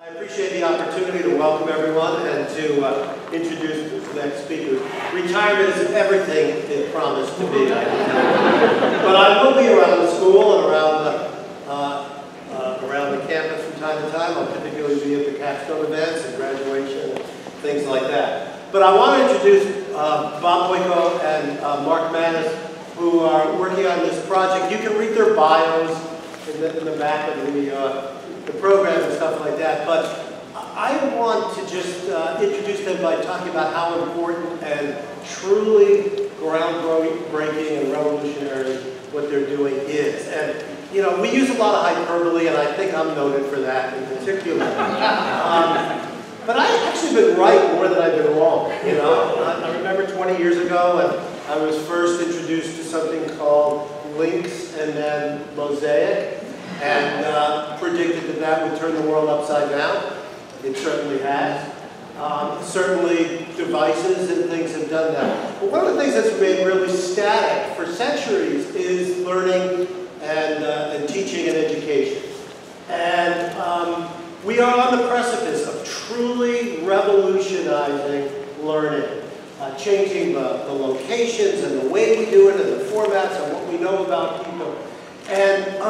I appreciate the opportunity to welcome everyone and to introduce the next speaker. Retirement is everything it promised to be. But I will be around the school and around the campus from time to time. I'll typically be at the capstone events and graduation and things like that. But I want to introduce Bob Boyko and Mark Manis, who are working on this project. You can read their bios in the back of the program and stuff like that, but I want to just introduce them by talking about how important and truly groundbreaking and revolutionary what they're doing is. And you know, we use a lot of hyperbole, and I think I'm noted for that in particular. But I've actually been right more than I've been wrong. You know, I remember 20 years ago, and I was first introduced to something called links and then mosaic, and predicted that that would turn the world upside down. It certainly has. Certainly devices and things have done that. But one of the things that's remained really static for centuries is learning and teaching and education. And we are on the precipice of truly revolutionizing learning, changing the locations and the way we do it and the formats and what we know about people. And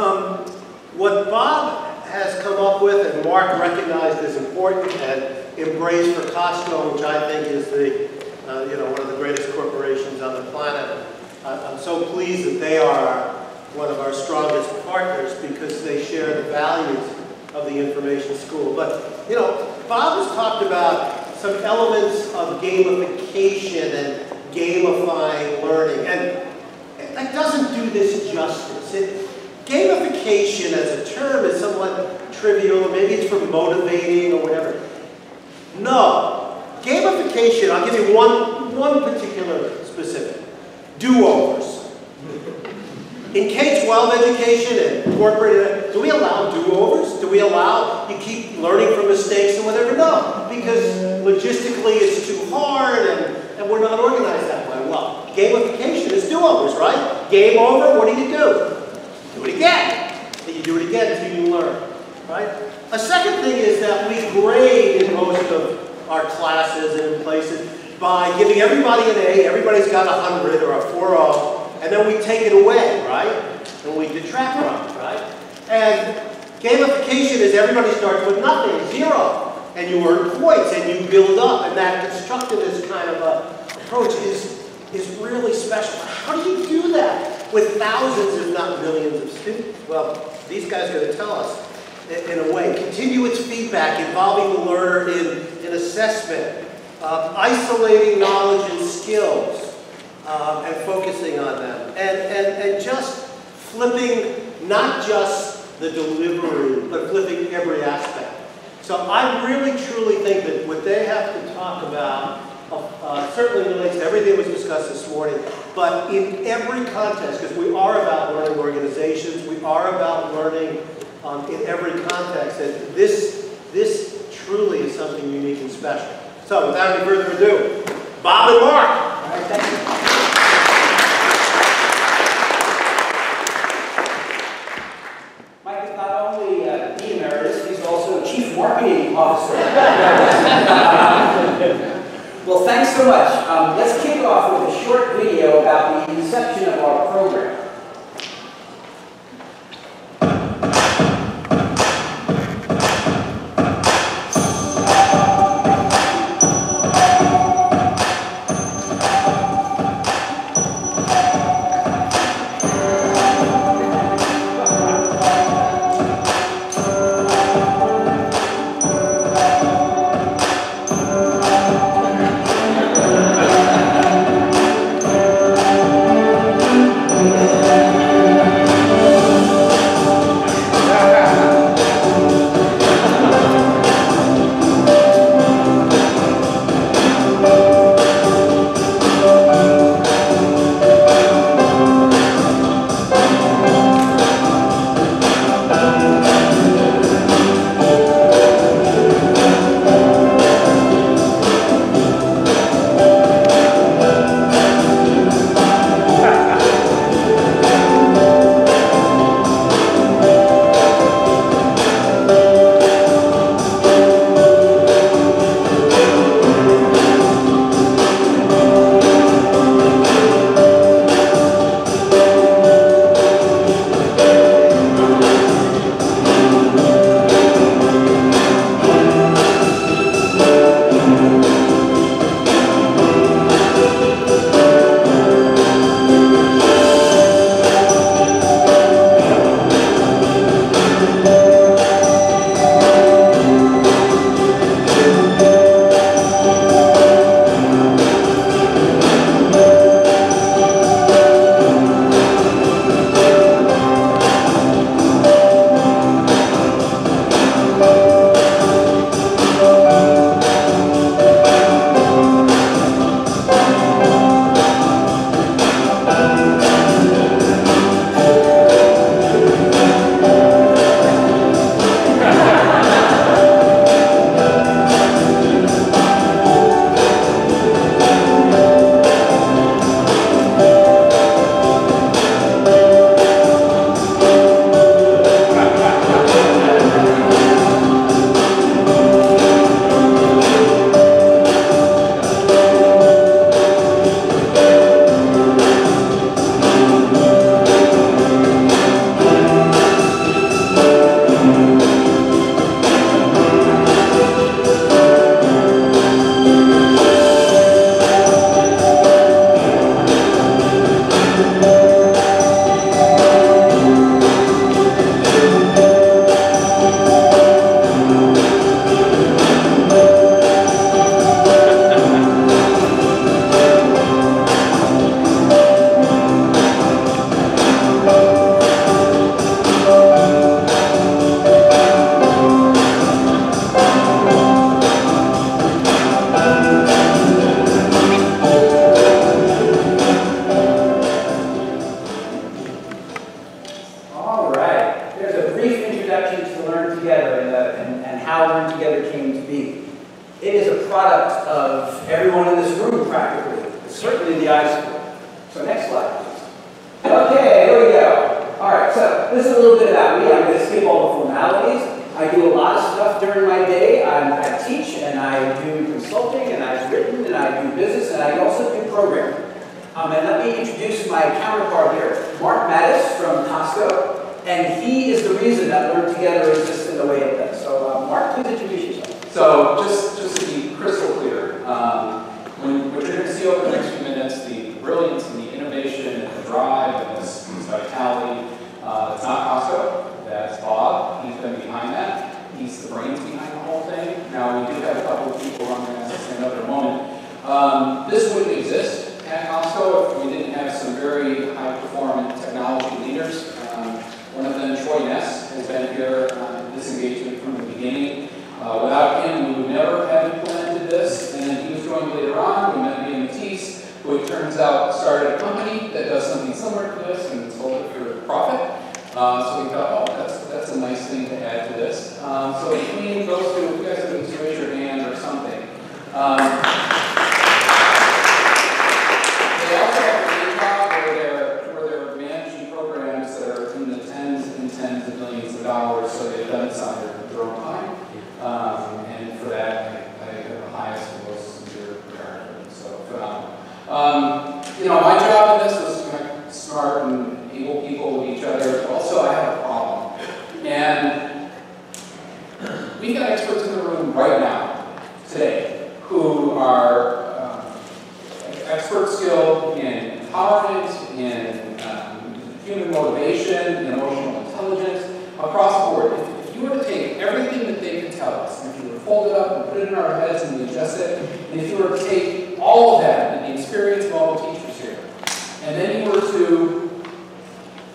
what Bob has come up with and Mark recognized as important and embraced for Costco, which I think is the one of the greatest corporations on the planet. I'm so pleased that they are one of our strongest partners because they share the values of the information school. But you know, Bob has talked about some elements of gamification and gamifying learning, and that doesn't do this justice. Gamification as a term is somewhat trivial, maybe it's for motivating or whatever. No. Gamification, I'll give you one particular specific. Do-overs. In K-12 education and corporate, do we allow do-overs? Do we allow you keep learning from mistakes and whatever? No, because logistically it's too hard and we're not organized that way. Well, gamification is do-overs, right? Game over, what do? Do it again. And you do it again until you learn, right? A second thing is that we grade in most of our classes and in places by giving everybody an A, everybody's got 100 or a 4.0, and then we take it away, right? And we detract from it, right? And gamification is everybody starts with nothing, 0, and you earn points and you build up, and that constructivist kind of approach is really special. How do you do that with thousands, if not millions of students? Well, these guys are going to tell us in a way. Continuous feedback involving the learner in assessment, isolating knowledge and skills, and focusing on them. And just flipping not just the delivery, but flipping every aspect. So I really truly think that what they have to talk about certainly relates to everything that was discussed this morning, but in every context, because we are about learning organizations, we are about learning in every context, and this truly is something unique and special. So without any further ado, Bob and Mark. All right, thank you. Mike is not only Dean Emeritus, he's also Chief Marketing Officer. Well, thanks so much. Let's kick off with a short video about the inception of our program. introduction to Learn Together and how Learn Together came to be. It is a product of everyone in this room, practically. Certainly the iSchool. So next slide, please. Okay, here we go. All right, so this is a little bit about me. I'm going to skip all the formalities. I do a lot of stuff during my day. I teach, and I do consulting, and I've written, and I do business, and I also do programming. And let me introduce my counterpart here, Mark Mattis from Costco, and he is the reason that Learn Together exists in the way it does. So, Mark, please introduce yourself. So, just to be crystal clear, what you're going to see over the next few minutes, the brilliance and the innovation and the drive and this vitality, it's not Costco, that's Bob. He's been behind that. He's the brains behind the whole thing. Now, we do have a couple of people running this in another moment. This wouldn't exist at Costco if we didn't have some very high-performing technology leaders. One of them, Troy Ness, has been here on this engagement from the beginning. Without him, we would never have implemented this, and he was joined later on. We met Ian Matisse, who it turns out started a company that does something similar to this and sold it for profit. So we thought, oh, that's a nice thing to add to this. So between those two, if you guys would just raise your hand or something. They also have a day job where they're managing programs that are in the tens and tens of millions of dollars, so they've done this on their own time. And for that, I have the highest and most sincere regard. So phenomenal. My job in this was to connect smart and able people with each other. But also, I have a problem. And we've got experts in the room right now, today, who are expert skill in empowerment, in human motivation, in emotional intelligence, across the board. If you were to take everything that they could tell us, and if you were to fold it up and put it in our heads and we adjust it, and if you were to take all of that and the experience of all the teachers here, and then you were to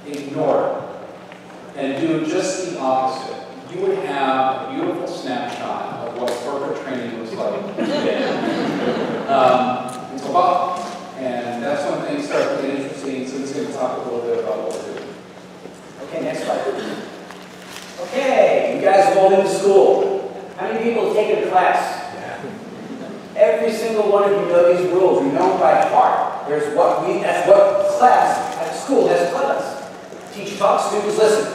ignore it and do just the opposite, you would have a beautiful snapshot of what corporate training looks like today. It's a lot, and that's when things start to get interesting, so he's going to talk a little bit about what we're doing. Okay, next slide. Okay, you guys have all been to school. How many people have taken a class? Every single one of you know these rules. You know them by heart. That's what class at school has taught us. Teacher talks, students listen.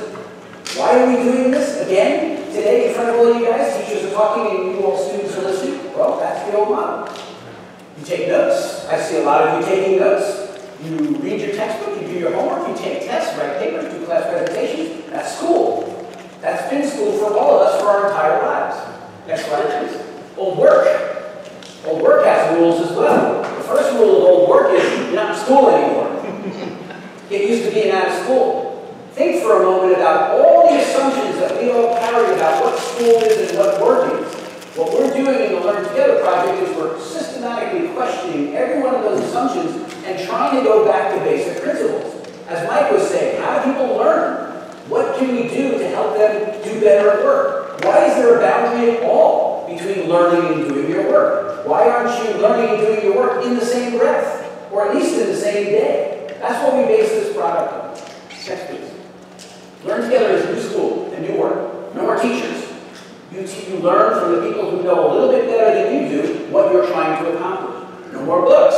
Why are we doing this again today in front of all of you guys? Teachers are talking and you all students are listening. Well, that's the old model. You take notes. I see a lot of you taking notes. You read your textbook, you do your homework, you take tests, write papers, do class presentations. That's school. That's been school for all of us for our entire lives. Next slide, please. Old work. Old work has rules as well. The first rule of old work is you're not in school anymore. Get used to being out of school. Think for a moment about all the assumptions that we all carry about what school is and what work is. What we're doing in the Learn Together project is we're systematically questioning every one of those assumptions and trying to go back to basic principles. As Mike was saying, how do people learn? What can we do to help them do better at work? Why is there a boundary at all between learning and doing your work? Why aren't you learning and doing your work in the same breath? Or at least in the same day? That's what we base this product on. Next, please. Learn Together is new school and new work. No more teachers. You learn from the people who know a little bit better than you do what you're trying to accomplish. No more books.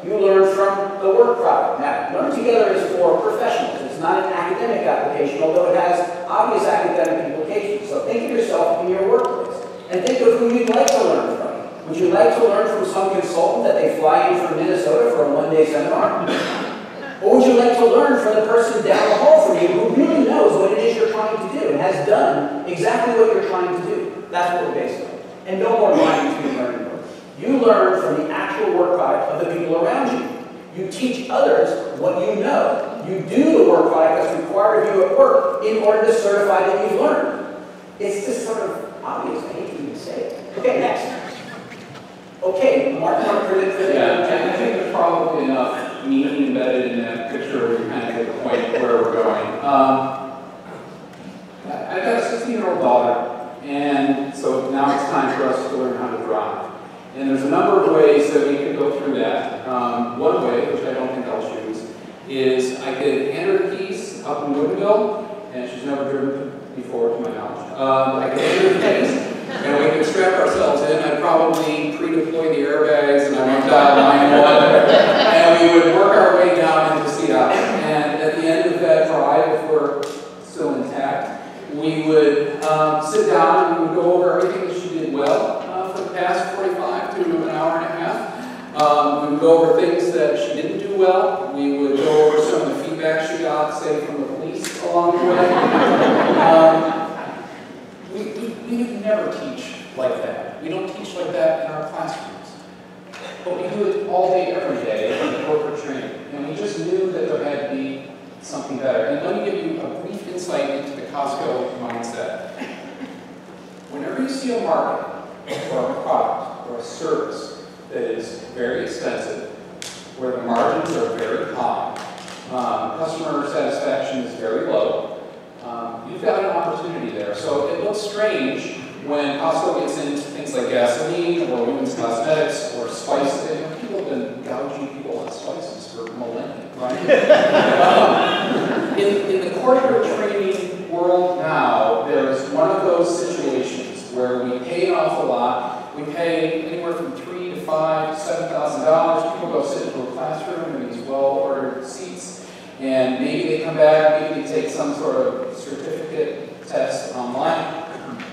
You learn from the work product. Now, Learn Together is for professionals. It's not an academic application, although it has obvious academic implications. So think of yourself in your workplace. And think of who you'd like to learn from. Would you like to learn from some consultant that they fly in from Minnesota for a one-day seminar? Or would you like to learn from the person down the hall from you who really knows what it is you're trying to do and has done exactly what you're trying to do? That's what we're based on. And no more lying between learning books. You learn from the actual work product of the people around you. You teach others what you know. You do the work product that's required of you at work in order to certify that you've learned. It's just sort of obvious. I hate to even say it. Okay, next. Okay, Mark, for the I think there's probably enough meaning embedded in that picture where you kind of get the point where we're going. I've got a 16-year-old daughter, and so now it's time for us to learn how to drive. And there's a number of ways that we could go through that. One way, which I don't think I'll choose, is I could hand her the keys up in Woodville, and she's never driven before, to my knowledge. I can do things, and we can strap ourselves in. I'd probably pre-deploy the airbags, and I would dial 911, and we would work our way down into Seattle. And at the end of that drive, if we're still intact, we would sit down and we would go over everything that she did well for the past 45 to an hour and a half. We would go over things that she didn't do well. We would go over some of the feedback she got, say, from the police along the way. We never teach like that. We don't teach like that in our classrooms. But we do it all day, every day in the corporate training. And we just knew that there had to be something better. And let me give you a brief insight into the Costco mindset. Whenever you see a market or a product or a service that is very expensive, where the margins are very high, customer satisfaction is very low, you've got an opportunity there. So it looks strange when Costco gets into things like gasoline or women's cosmetics or spices. You know, people have been gouging people on spices for millennia, right? In the corporate training world now, there's one of those situations where we pay an awful lot. We pay anywhere from $3,000 to $5,000 to $7,000. People go sit into a classroom in these well-ordered seats, and maybe they come back, maybe they take some sort of certificate test online,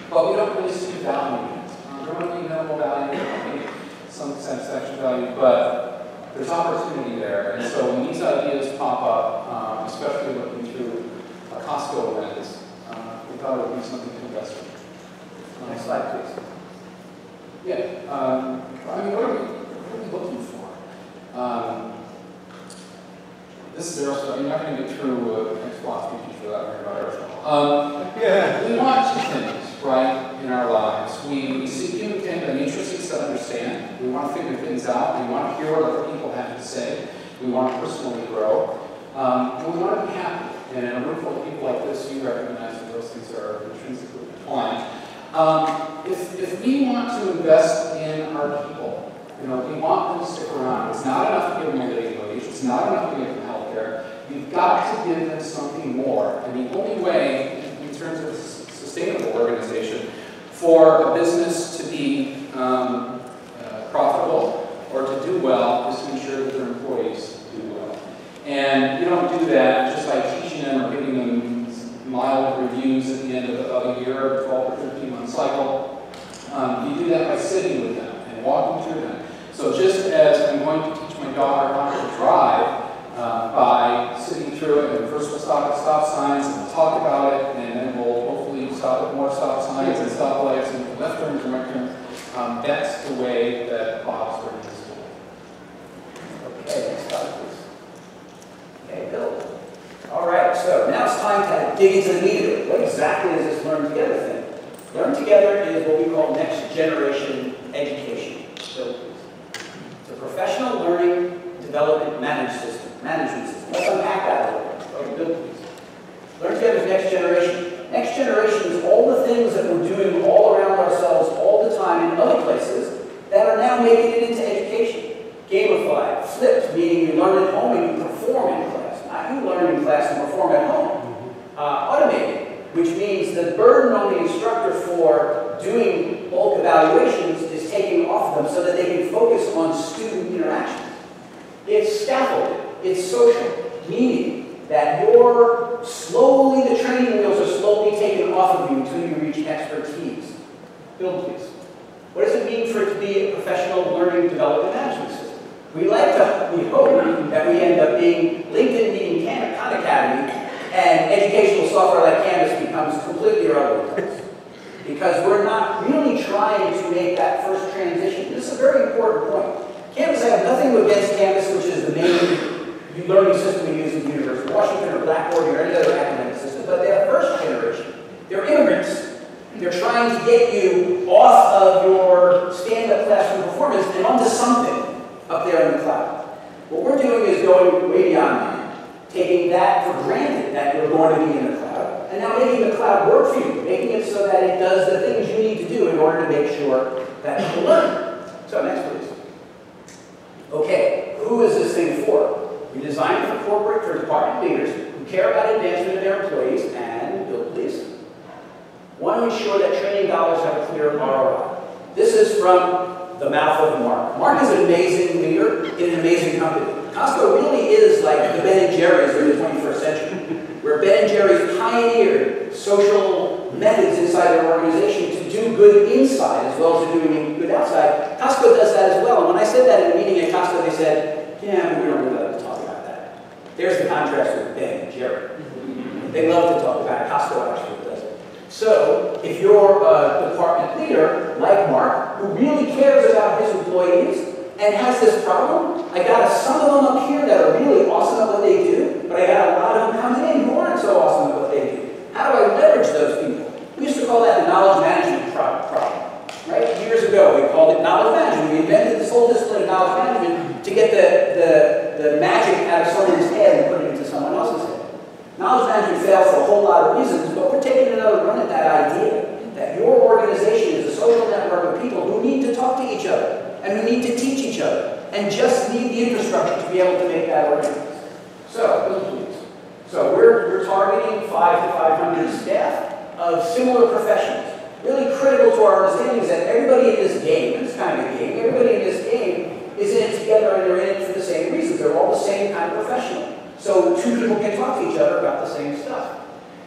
but we don't really see value in it. There might be minimal value, there might be some satisfaction value, but there's opportunity there. And so when these ideas pop up, especially looking through a Costco lens, we thought it would be something to invest in. Next slide, please. Yeah, I mean, what are we looking for? This is Aristotle. You're not going to get through next philosophy teacher without hearing about Aristotle. We want two things, right, in our lives. We seek an interesting set to understand. We want to figure things out. We want to hear what other people have to say. We want to personally grow. And we want to be happy. And in a room full of people like this, you recognize that those things are intrinsically intertwined. If we want to invest in our people, you know, we want them to stick around. It's not enough to give them a living wage. It's not enough to give them health care. You've got to give them something more. And the only way, in terms of a sustainable organization, for a business to be profitable or to do well is to ensure that their employees do well. And you don't do that just by teaching them or giving them mild reviews at the end of a year, 12 or 13 month cycle. You do that by sitting with them and walking through them. So just as I'm going to teach my daughter how to drive by sitting through it, and first we'll stop at stop signs and we'll talk about it, and then we'll hopefully stop at more stop signs and stoplights and left turns and right turns. That's the way that Bob's learning in school. Okay, next slide, please. Okay, Bill. All right, so now it's time to dig into the meat of it. What exactly is this Learn Together thing? Learn Together is what we call next generation education. So it's a professional learning development management system. Let's unpack that a little bit. Okay, Bill, please. Learn Together is next generation. Next generation is all the things that we're doing all around ourselves all the time in other places that are now making it into education. Gamified, flipped, meaning you learn at home and you perform in class. Not you learn in class and perform at home. Automated, which means the burden on the instructor for doing bulk evaluations is taken off them so that they can focus on student interaction. It's scaffolded, it's social, meaning that the training wheels are slowly taken off of you until you reach expertise. Bill, please. What does it mean for it to be a professional learning development management system? We hope that we end up being LinkedIn meeting Khan Academy, and educational software like Canvas becomes completely irrelevant to us. Because we're not really trying to make that first transition. This is a very important point. Canvas, I have nothing against Canvas, which is the main learning system we use at the University of Washington or Blackboard or any other academic system, but they're first generation. They're immigrants. They're trying to get you off of your stand-up classroom performance and onto something up there in the cloud. What we're doing is going way beyond that, taking that for granted that you're going to be in the cloud, and now making the cloud work for you, making it so that it does the things you need to do in order to make sure that you learn. So next, please. Okay, who is this thing for? We designed it for corporate, for department leaders who care about advancement of their employees, and Bill, please. ensure that training dollars have a clear ROI. This is from the mouth of Mark. Mark is an amazing leader in an amazing company. Costco really is like the Ben and Jerry's of the 21st century, where Ben and Jerry's pioneered social methods inside their organization to do good inside as well as doing good outside. Costco does that as well. And when I said that in a meeting at Costco, they said, yeah, we don't really like to talk about that. There's the contrast with Ben and Jerry. They love to talk about it. Costco actually does it. So if you're a department leader like Mark, who really cares about his employees and has this problem, I got some of them up here that are really awesome at what they do, but I got a lot of them coming in who aren't so awesome at what they do. How do I leverage those people? We used to call that the knowledge management problem, right? Years ago, we called it knowledge management. We invented this whole discipline of knowledge management to get the magic out of someone's head and put it into someone else's head. Knowledge management fails for a whole lot of reasons, but we're taking another run at that idea that your organization is a social network of people who need to talk to each other and who need to teach each other and just need the infrastructure to be able to make that organized. So we're targeting 500 to 500 staff of similar professions. Really critical to our understanding is that everybody in this game, and it's kind of a game, everybody in this game is in it together and they're in it for the same reasons. They're all the same kind of professional. So two people can talk to each other about the same stuff.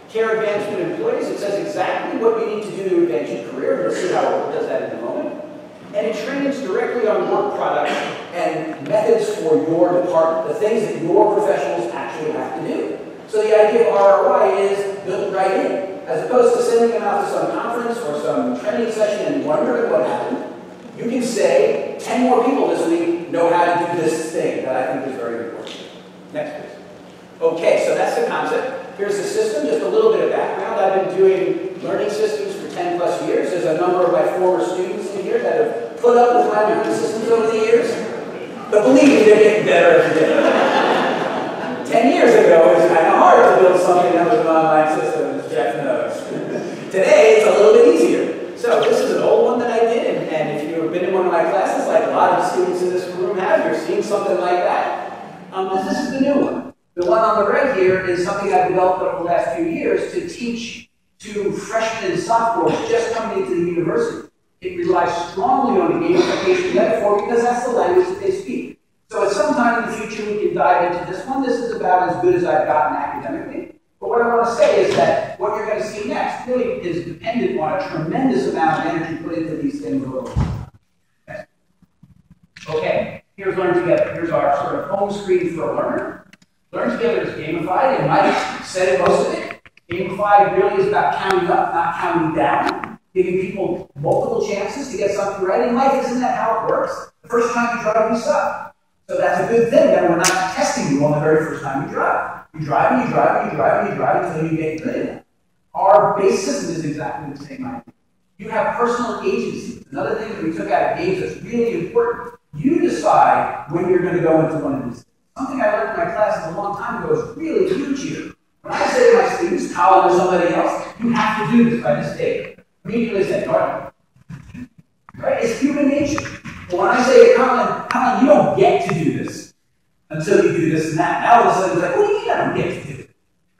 Care advancement employees, it says exactly what you need to do to advance your career. You'll see how it does that in a moment. And it trains directly on work products and methods for your department, the things that your professionals actually have to do. So the idea of ROI is built right in. As opposed to sending them out to some conference or some training session and wondering what happened, you can say 10 more people this week know how to do this thing that I think is very important. Next, please. Okay, so that's the concept. Here's the system, just a little bit of background. I've been doing learning systems for 10 plus years. There's a number of my former students in here that have put up with my learning systems over the years. But believe me, they're getting better every day. 10 years ago, it was kind of hard to build something that was an online system, as Jeff knows. Today, it's a little bit easier. So this is an old one that I did, and if you've been in one of my classes, like a lot of the students in this room have, you're seeing something like that. This is the new one. The one on the right here is something I've developed over the last few years to teach to freshmen and sophomores just coming into the university. It relies strongly on the gamification metaphor because that's the language that they speak. So at some time in the future, we can dive into this one. This is about as good as I've gotten academically. But what I want to say is that what you're going to see next really is dependent on a tremendous amount of energy put into these things over time. Okay, here's LearnTogether. Here's our sort of home screen for a learner. LearnTogether is gamified, and Mike said most of it. Gamified really is about counting up, not counting down, giving people multiple chances to get something right. In life, isn't that how it works? The first time you drive, you suck. So that's a good thing that we're not testing you on the very first time you drive. You drive and you drive and you drive and you drive until you get good at it. Our base system is exactly the same idea. You have personal agency. Another thing that we took out of games that's really important. You decide when you're going to go into one of these things. Something I learned in my classes a long time ago is really huge here. When I say to my students, Colin or somebody else, you have to do this by this date. Immediately say, no. Right? It's human nature. But when I say to Colin, you don't get to do this until you do this and that. Now all of a sudden, it's like, what do you mean I don't get to do it?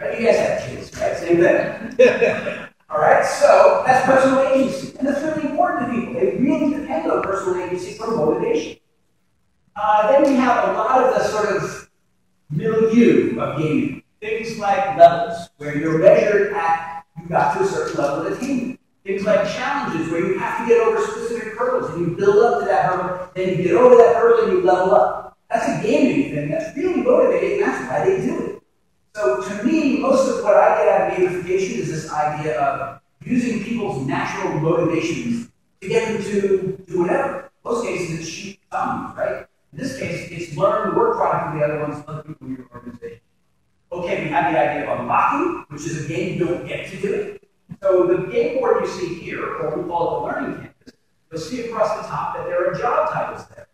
Right? You guys have kids, right? Same thing. All right? So that's personal agency. And that's really important to people. They really depend on personal agency for motivation. Then we have a lot of the sort of milieu of gaming. Things like levels, where you're measured at, you got to a certain level of attainment. Things like challenges, where you have to get over specific hurdles, and you build up to that hurdle, then you get over that hurdle and you level up. That's a gaming thing that's really motivating, and that's why they do it. So to me, most of what I get out of gamification is this idea of using people's natural motivations to get them to do whatever. In most cases, it's shoot zombies, right? In this case, it's learn the work product of the other ones, other people in your organization. Okay, we have the idea of unlocking, which is a game you don't get to do it. So the game board you see here, or we call it the learning canvas, you'll see across the top that there are job titles there.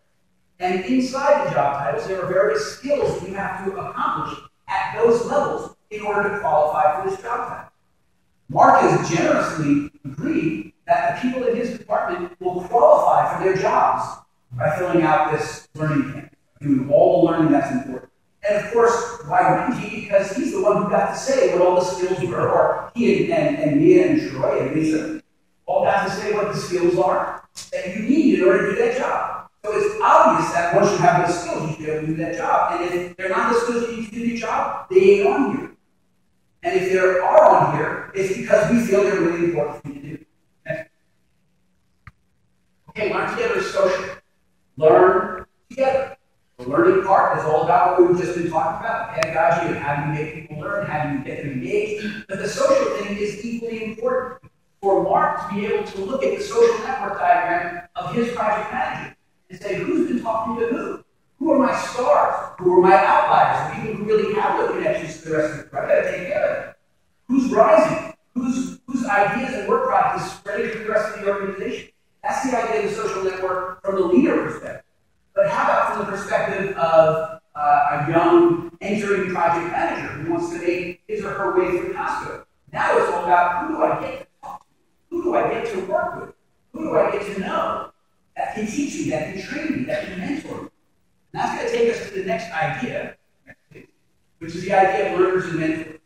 And inside the job titles, there are various skills that you have to accomplish at those levels in order to qualify for this job title. Mark has generously agreed that the people in his department will qualify for their jobs by filling out this learning canvas, doing all the learning that's important. And of course, why wouldn't he? Because he's the one who got to say what all the skills were, or he and Mia and Troy and Lisa about to say what the skills are that you need in order to do that job. So it's obvious that once you have those skills, you should be able to do that job. And if they're not the skills you need to do your job, they ain't on here. And if they are on here, it's because we feel they're really important for you to do. Okay, learn together is social. Learn together. The learning part is all about what we've just been talking about, pedagogy and how do you make people learn, how do you get them engaged. But the social thing is equally important. For Mark to be able to look at the social network diagram of his project manager and say, who's been talking to who? Who are my stars? Who are my outliers? The people who really have no connections to the rest of the project. I've got to take care of them. Who's rising? Whose ideas and work product is spreading to the rest of the organization? That's the idea of the social network from the leader perspective. But how about from the perspective of a young entering project manager who wants to make his or her way through Costco? Now it's all about who do I get to talk to? Who do I get to work with? Who do I get to know that can teach me, that can train me, that can mentor me? And that's going to take us to the next idea, which is the idea of learners and mentors.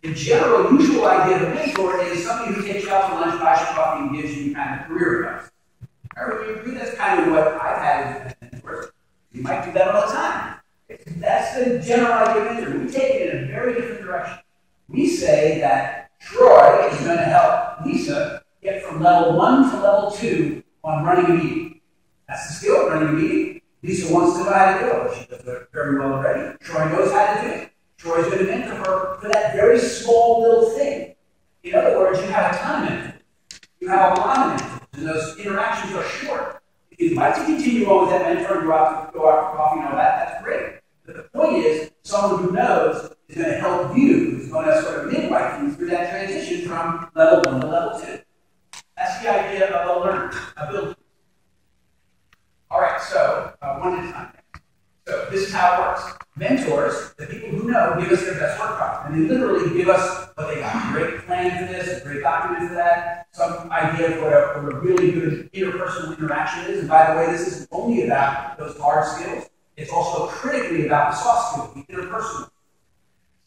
The general, usual idea of a mentor is somebody who takes you out to lunch, buys you coffee, and gives you kind of career advice. That's kind of what I've had as mentors. You might do that all the time. That's the general idea of mentor. We take it in a very different direction. We say that Troy is going to help Lisa get from level 1 to level 2 on running a meeting. That's the skill, running a meeting. Lisa wants to know how to do it. She does it very well already. Troy knows how to do it. Troy's going to mentor her for that very small little thing. In other words, you have a ton of mentors. You have a lot of mentors, and those interactions are short. If you'd like to continue on with that mentor and go out for coffee and all that, that's great. But the point is, someone who knows is going to help you, who's going to sort of midwife you through that transition from level 1 to level 2. That's the idea of a learner, a builder. All right, so one at a time. So this is how it works. Mentors, the people who know, give us their best work product. And they literally give us what they got. A great plan for this, a great document for that, some idea of what a really good interpersonal interaction is. And by the way, this isn't only about those hard skills. It's also critically about the soft skills, the interpersonal.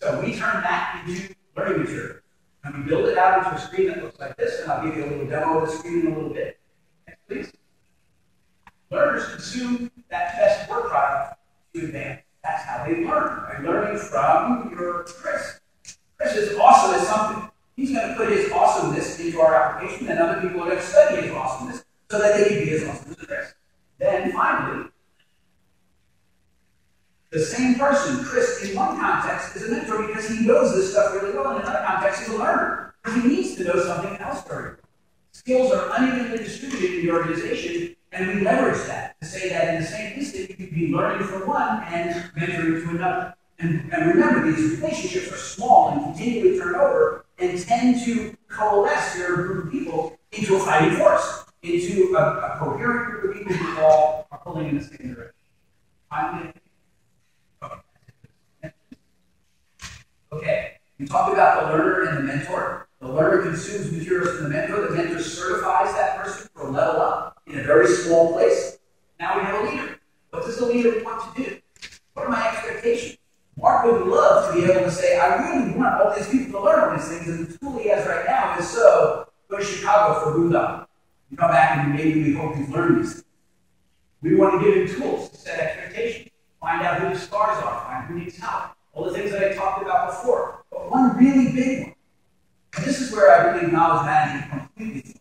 So we turn that into learning material. And we build it out into a screen that looks like this, and I'll give you a little demo of the screen in a little bit. Next, please. Learners consume that best work product to advance. That's how they learn. By learning from your Chris. Chris is awesome at something. He's going to put his awesomeness into our application, and other people are going to study his awesomeness so that they can be as awesome as Chris. Then finally, the same person, Chris, in one context is a mentor because he knows this stuff really well, and in another context he's a learner because he needs to know something else very well. Skills are unevenly distributed in the organization, and we leverage that to say that in the same instant you could be learning from one and mentoring to another. And remember, these relationships are small and continually turn over and tend to coalesce your group of people into a fighting force, into a coherent group of people who all are pulling in the same direction. Okay, we talked about the learner and the mentor. The learner consumes materials from the mentor certifies that person for a level up in a very small place. Now we have a leader. What does the leader want to do? What are my expectations? Mark would love to be able to say, I really want all these people to learn all these things, and the tool he has right now is go to Chicago for Boot Up. You come back and maybe we hope he's learned these things. We want to give him tools to set expectations, find out who the stars are, find who needs help. All the things that I talked about before. But one really big one, and this is where I really acknowledge management completely.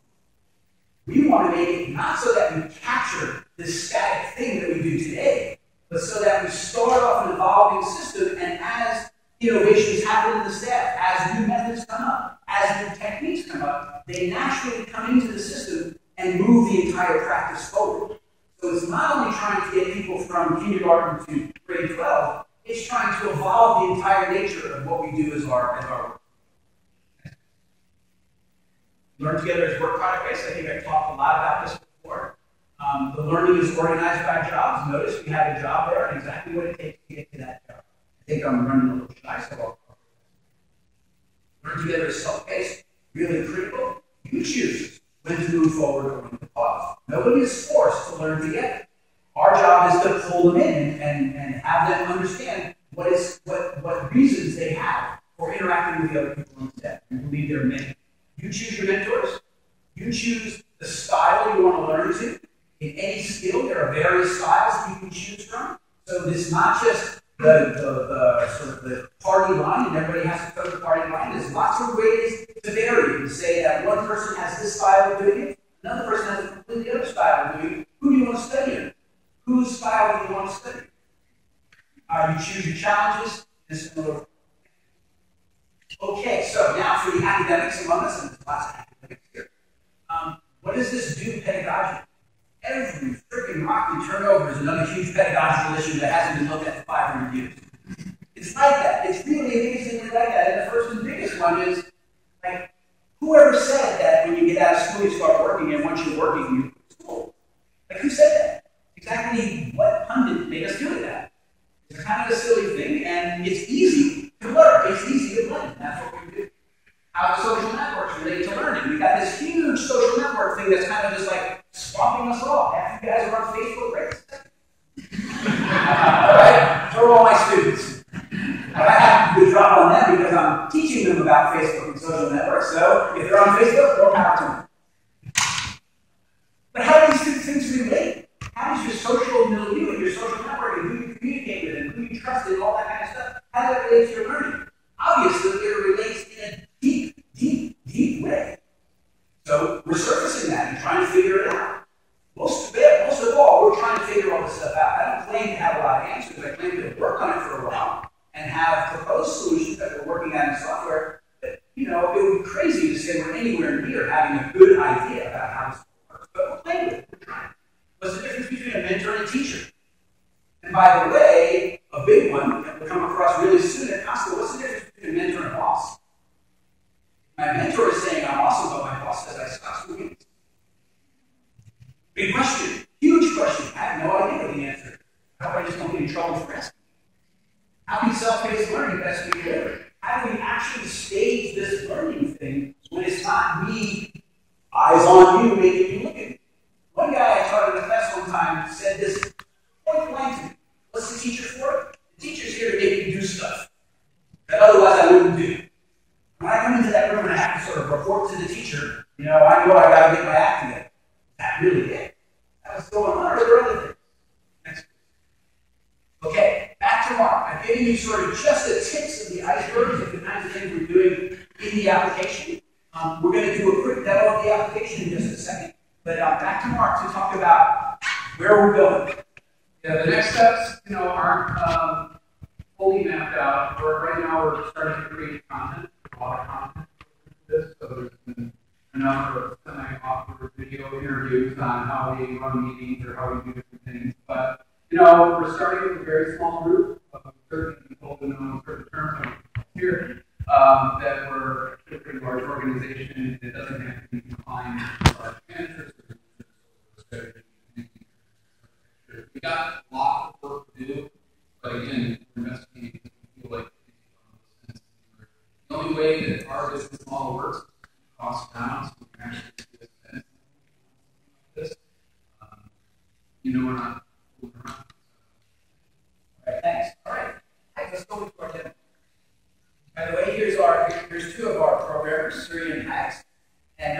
We want to make it not so that we capture this static thing that we do today, but so that we start off an evolving system, and as innovations happen in the staff, as new methods come up, as new techniques come up, they naturally come into the system and move the entire practice forward. So it's not only trying to get people from kindergarten to grade 12, it's trying to evolve the entire nature of what we do as our work. Learn Together is work product based. I think I've talked a lot about this before. The learning is organized by jobs. Notice we have a job there and exactly what it takes to get to that job. I think I'm running a little shy, so Learn Together is self-paced, really critical. You choose when to move forward or when to pause. Nobody is forced to learn together. Our job is to pull them in and have them understand what reasons they have for interacting with the other people instead. We believe there are many. You choose your mentors. You choose the style you want to learn to. In any skill, there are various styles you can choose from. So it's not just the sort of the party line, and everybody has to go to the party line. There's lots of ways to vary and say that one person has this style of doing it, another person has a completely other style of doing it. Who do you want to study in? Whose style do you want to study? You choose your challenges. Okay, so now for the academics among us, and there's lots of academics here. What does this do pedagogically? Every freaking rock you turn over is another huge pedagogical issue that hasn't been looked at for 500 years. It's like that. It's really amazingly like that. And the first and biggest one is, like, whoever said that when you get out of school you start working, and once you're working you quit school? Like, who said that? Exactly what pundit made us do that? It's kind of a silly thing, and it's easy to learn. It's easy to learn. That's what we do. How the social networks relate to learning. We've got this huge social network thing that's kind of just like swamping us all. Half you guys are on Facebook, right? Alright? So are all my students. I have to drop on them because I'm teaching them about Facebook and social networks. So if they're on Facebook, more power to them. But how do these two things relate? How does your social milieu and your social network and who you communicate with and who you trust and all that kind of stuff, how does that relate to your learning? Obviously, it relates in a deep way. So we're surfacing that and trying to figure it out. Most of all, we're trying to figure all this stuff out. I don't claim to have a lot of answers. I claim to work on it for a while and have proposed solutions that we're working on in software. But, you know, it would be crazy to say we're anywhere near having a good idea about how this works. But we're playing with it. We're trying. What's the difference between a mentor and a teacher? And by the way, a big one that will come across really soon at Costco, what's the difference between a mentor and a boss? My mentor is saying I'm awesome, but my boss says I suck. Big question, huge question. I have no idea what the answer is. How do I just don't get in trouble for asking? How can self-paced learning best be delivered? How do we actually stage this learning thing when it's not me, eyes on you, making you look at me? One guy I taught in a class one time said this point blank to me. What's the teacher for? The teacher's here to make you do stuff that otherwise I wouldn't do. When I come into that room and I have to sort of report to the teacher, you know I got to get my act together. That really it. That was going on, or are there other things? Next. Okay, back to Mark. I've given you sort of just the tips of the icebergs of the kinds of things we're doing in the application. We're going to do a quick demo of the application in just a second. But back to Mark to talk about where we're going. Yeah, the next steps, aren't fully mapped out. Right now, we're starting to create content, a lot of content for this. So there's been a number of semi-awkward video interviews on how we run meetings or how we do different things. But we're starting with a very small group of certain people who know certain terms here that we're a pretty large organization. It doesn't have to be confined to large managers. We got a lot of work to do, but again, we're investigating because we feel like the only way that our business model works is cost down, so we can actually see this. We're not fooling around. All right, thanks. All right, let's go with our demo. By the way, here's two of our programmers, Siri and Hax, and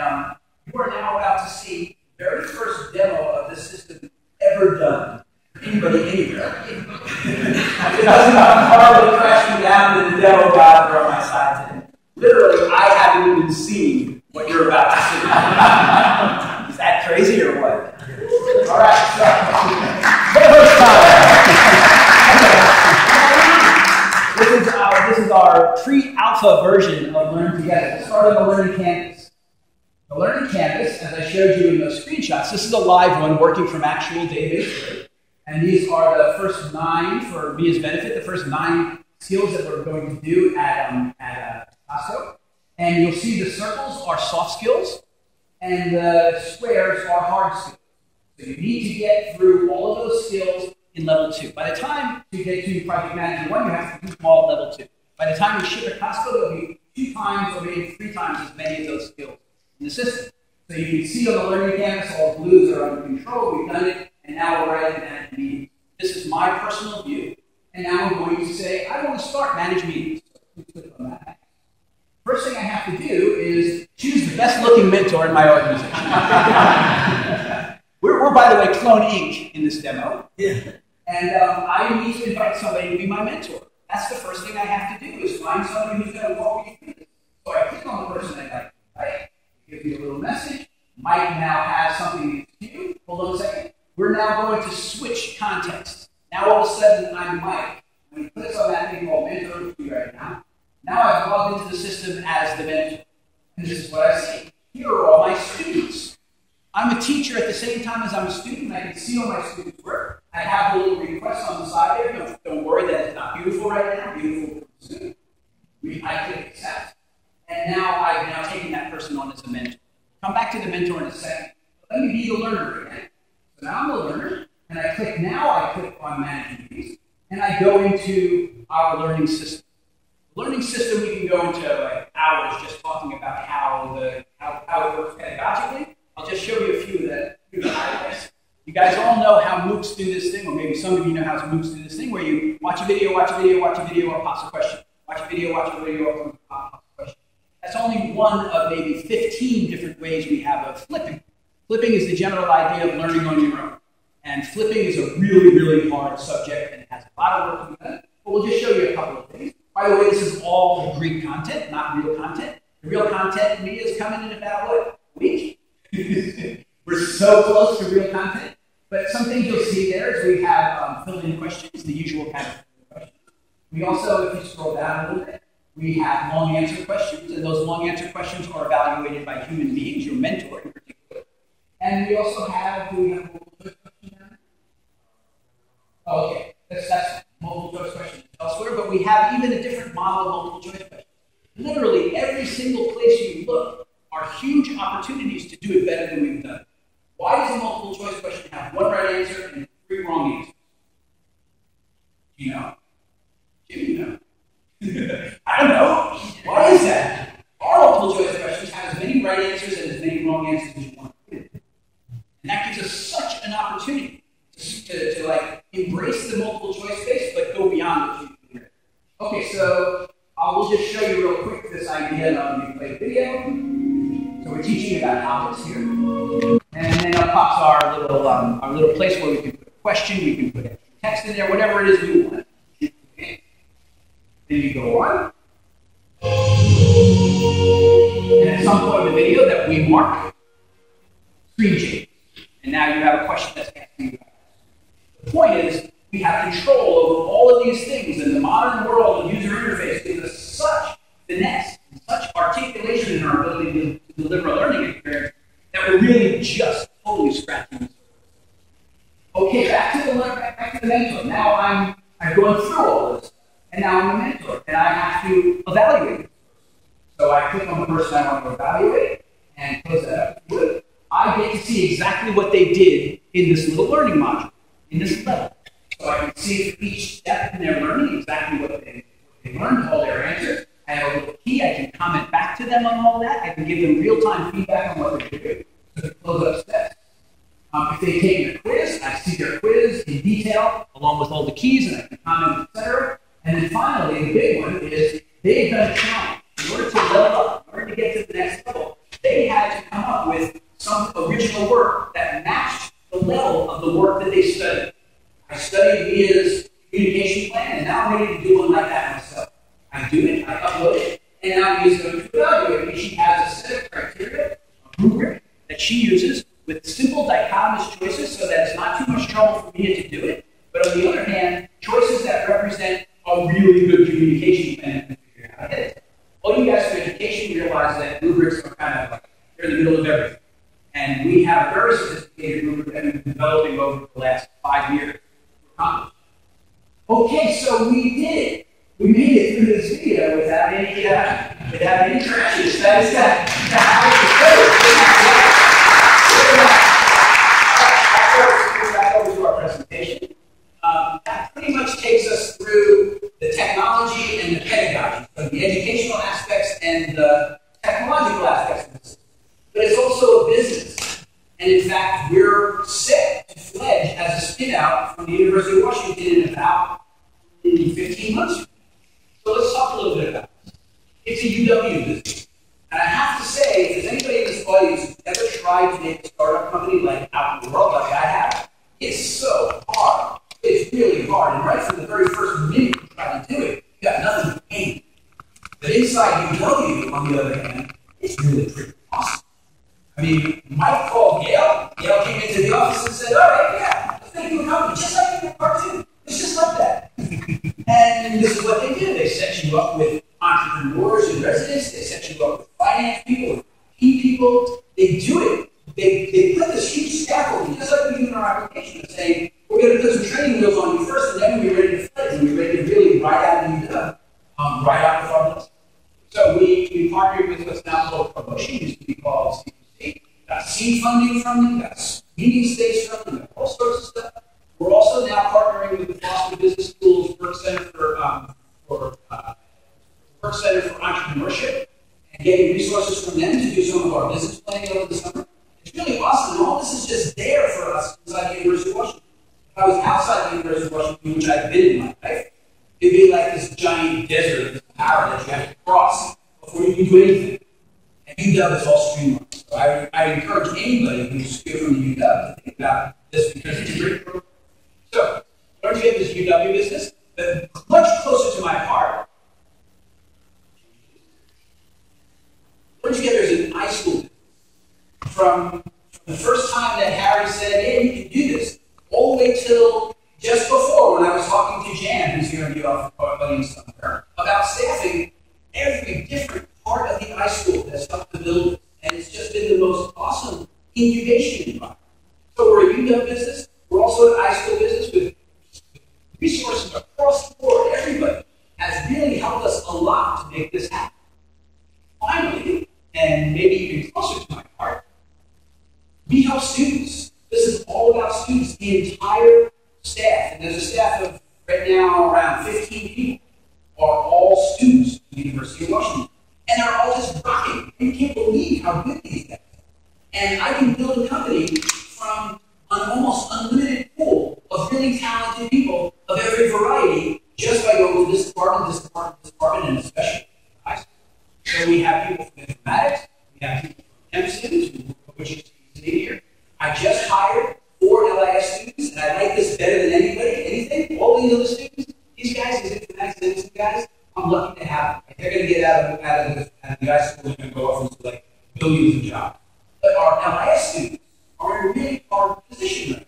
you are now about to see the very first demo of this system ever done. Anybody anywhere. It doesn't come horribly crashing down to the demo god on my side today. Literally, I haven't even seen what you're about to see. Is that crazy or what? All right, so this is our pre-alpha version of LearnTogether. Starting the Learning Canvas. The Learning Canvas, as I showed you in those screenshots, this is a live one working from actual database. And these are the first 9 for Mia's benefit, the first 9 skills that we're going to do at Costco. And you'll see the circles are soft skills, and the squares are hard skills. So you need to get through all of those skills in level 2. By the time you get to Project Manager 1, you have to do them all at level 2. By the time you ship at Costco, there'll be 2 times or maybe 3 times as many of those skills in the system. So you can see on the Learning Canvas, all the blues are under control. We've done it. And now we're writing manage meetings. This is my personal view. And now we're going to say, I want to start manage meetings. So click on that. First thing I have to do is choose the best looking mentor in my organization. we're, by the way, Clone Inc. in this demo. Yeah. And I need to invite somebody to be my mentor. That's the first thing I have to do is find somebody who's going to walk me through this. So I click on the person I'd like to invite, give me a little message. Mike now has something to do. Hold on a second. We're now going to switch context. Now all of a sudden I'm Mike. When he clicks on that thing called mentor right now, I've logged into the system as the mentor. And this is what I see. Here are all my students. I'm a teacher at the same time as I'm a student. I can see all my students' work. I have a little request on the side there. Don't worry that it's not beautiful right now. Beautiful for the student. I click accept. And now I've now taken that person on as a mentor. Come back to the mentor in a second. Let me be the learner again. So now I'm a learner. And I click on managing these. And I go into our learning system. Learning system, we can go into like hours just talking about how it works pedagogically. I'll just show you a few of the highlights. You guys all know how MOOCs do this thing, or maybe some of you know how MOOCs do this thing, where you watch a video, or pause a question. Watch a video, or pause a question. That's only one of maybe 15 different ways we have of flipping. Flipping is the general idea of learning on your own. And flipping is a really, really hard subject, and it has a lot of work to be done. But we'll just show you a couple of things. By the way, this is all Greek content, not real content. The real content to me is coming in about, what, a week? We're so close to real content. But some things you'll see there is we have fill-in questions, the usual kind of questions. We also, if you scroll down a little bit, we have long answer questions, and those long answer questions are evaluated by human beings, your mentor in particular. And we also have, do we have multiple choice questions now? Oh, okay, that's multiple choice questions elsewhere, but we have even a different model of multiple choice questions. Literally every single place you look are huge opportunities to do it better than we've done. Why does a multiple choice question have one right answer and 3 wrong answers? Do you know? Jimmy, you know? I don't know. Why is that? Our multiple choice questions have as many right answers and as many wrong answers as you want. And that gives us such an opportunity to like embrace the multiple choice space, but go beyond what you can do. Okay, so I will just show you real quick this idea of the play video. So we're teaching about topics here, and then up pops our little place where we can put a question, we can put text in there, whatever it is we want. Okay. Then you go on, and at some point in the video that we mark, screen change, and now you have a question that's asking you. The point is, we have control over all of these things, and the modern world and user interface gives us such finesse, and such articulation in our ability to deliver a learning experience that we're really just totally scratching the surface. Okay, back to the mentor. Now I've gone through all this, and now I'm a mentor, and I have to evaluate it. So I click on the person I want to evaluate, and close that up. I get to see exactly what they did in this little learning module, in this level. So I can see for each step in their learning exactly what they learned, all their answers. I have a little key. I can comment back to them on all that. I can give them real-time feedback on what they're doing. So to close up steps. If they've taken a quiz, I see their quiz in detail, along with all the keys, and I can comment, etc. And then finally, the big one is they've done a challenge. In order to level up, in order to get to the next level, they had to come up with some original work that matched the level of the work that they studied. I studied Mia's communication plan, and now I'm ready to do one like that myself. I do it, I upload it, and now Mia's going to evaluate it. She has a set of criteria, a rubric, that she uses with simple dichotomous choices so that it's not too much trouble for Mia to do it. But on the other hand, choices that represent a really good communication plan to figure out how to hit it. All you guys from education realize that rubrics are kind of like, they're in the middle of everything. And we have a very sophisticated rubric that we've been developing over the last 5 years. Okay, so we did it. We made it through this video without any crashes. That is that. Back over to our presentation. That pretty much takes us through the technology and the pedagogy, so the educational aspects and the technological aspects of this. But it's also a business. And in fact, we're set to fledge as a spin-out from the University of Washington in about 15 months. So let's talk a little bit about this. It's a UW business. And I have to say, if there's anybody tried to make a startup company like out in the world like I have, it's so hard. It's really hard. And right from the very first minute you try to do it, you got nothing to gain. But inside UW, on the other hand, it's really pretty awesome. I mean, Mike called Yale. Yale came into the office and said, all right, yeah, let's make you a company, just like in a cartoon. It's just like that. And this is what they do. They set you up with entrepreneurs and residents. They set you up with finance people, with key people. They do it. They put this huge scaffolding, just like we do in our application, saying, we're going to put some training wheels on you first, and then when you're ready to flex, and you're ready to really ride out and ride out with our business. So we partnered with what's now called Promotion, used to be called CPC. Got seed funding from them, got meeting space from them, got all sorts of stuff. We're also now partnering with the Boston Business School's Work Center for Entrepreneurship and getting resources from them to do some of our business planning over the summer. It's really awesome, and all this is just there for us inside the University of Washington. If I was outside the University of Washington, which I've been in my life, it'd be like this giant desert, this power that you have to cross before you can do anything. And UW is all streamlined. So I encourage anybody who's here from the UW to think about this because it's a great program. So, LearnTogether is UW business, but much closer to my heart. LearnTogether is an high school business. From the first time that Harry said, hey, you can do this, all the way till just before when I was talking to Jan, who's here in the audience somewhere, about staffing, every different part of the high school has helped to build it. And it's just been the most awesome incubation environment. So we're a UW business. We're also an high school business with resources across the board. Everybody has really helped us a lot to make this happen. Finally, and maybe even closer to my heart, we help students. This is all about students. The entire staff, and there's a staff of right now around 15 people, are all students at the University of Washington. And they're all just rocking. You can't believe how good these guys are. And I can build a company from an almost unlimited pool of really talented people of every variety just by going to this department, this department, this department, and especially high school. So we have people from informatics, we have people from chemistry, which you see here. I just hired 4 LIS students, and I like this better than anything. All these other students, these guys, these informatics and these guys, I'm lucky to have them. They're going to get out of the high school and go off into like billions of jobs. But our LIS students are in a really hard position right now.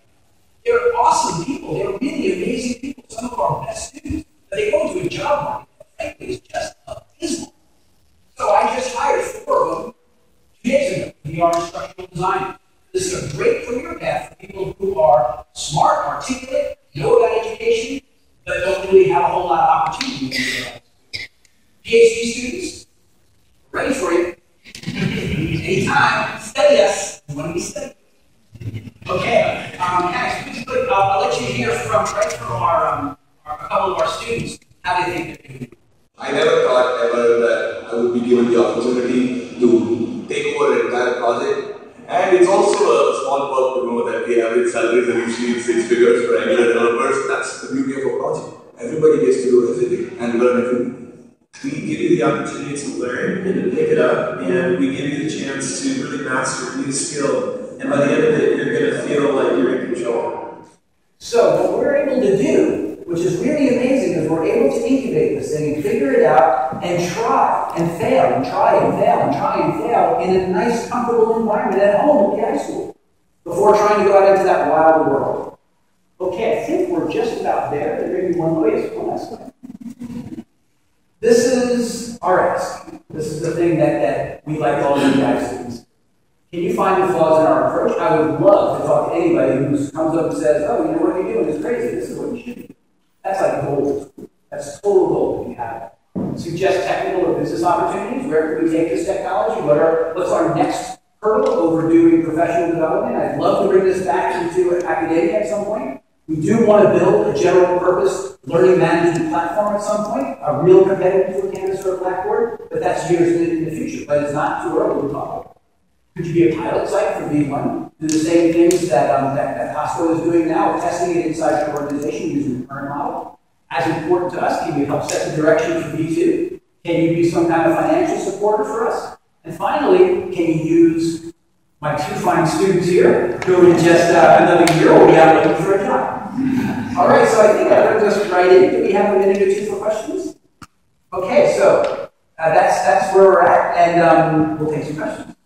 They're awesome people. They're really amazing people. Some of our best students. But they go into a job market that frankly is just abysmal. So I just hired 4 of them 2 days ago to be our instructional designers. This is a great career path for people who are smart, articulate, know about education, but don't really have a whole lot of opportunity. PhD students, ready for you. Anytime, study us. You want to be studied. Okay, guys, please put, I'll let you hear from a couple of our students how they think they're doing. I never thought ever that I would be given the opportunity to take over an entire project. And it's also a small perk to know that the average salaries are usually 6 figures for regular developers. That's the beauty of a project. Everybody gets to do everything and learn everything. We give you the opportunity to learn and to pick it up, and we give you the chance to really master a new skill. And by the end of it, you're going to feel like you're in control. So what we're able to do, which is really amazing, is we're able to incubate this thing and figure it out and try and fail and try and fail and try and fail in a nice, comfortable environment at home at the high school before trying to go out into that wild world. Okay, I think we're just about there. There may be one more. Yes, one last one. This is our ask. This is the thing that we like all the guys students. Can you find the flaws in our approach? I would love to talk to anybody who comes up and says, oh, you know what you're doing is crazy. This is what you should do. That's like gold. That's total gold if you have it. Suggest technical or business opportunities. Where can we take this technology? What's our next hurdle over doing professional development? I'd love to bring this back into academia at some point. We do want to build a general purpose learning management platform at some point, a real competitor to a Canvas or a Blackboard, but that's years in the future, but it's not too early to talk about. Could you be a pilot site for V1? Do the same things that Costco is doing now, testing it inside your organization using the current model. As important to us, can you help set the direction for V2? Can you be some kind of financial supporter for us? And finally, can you use my two fine students here, who in just another year will be out looking for a job. All right, so I think that brings us right in. Do we have a minute or two for questions? Okay, so that's where we're at, and we'll take some questions.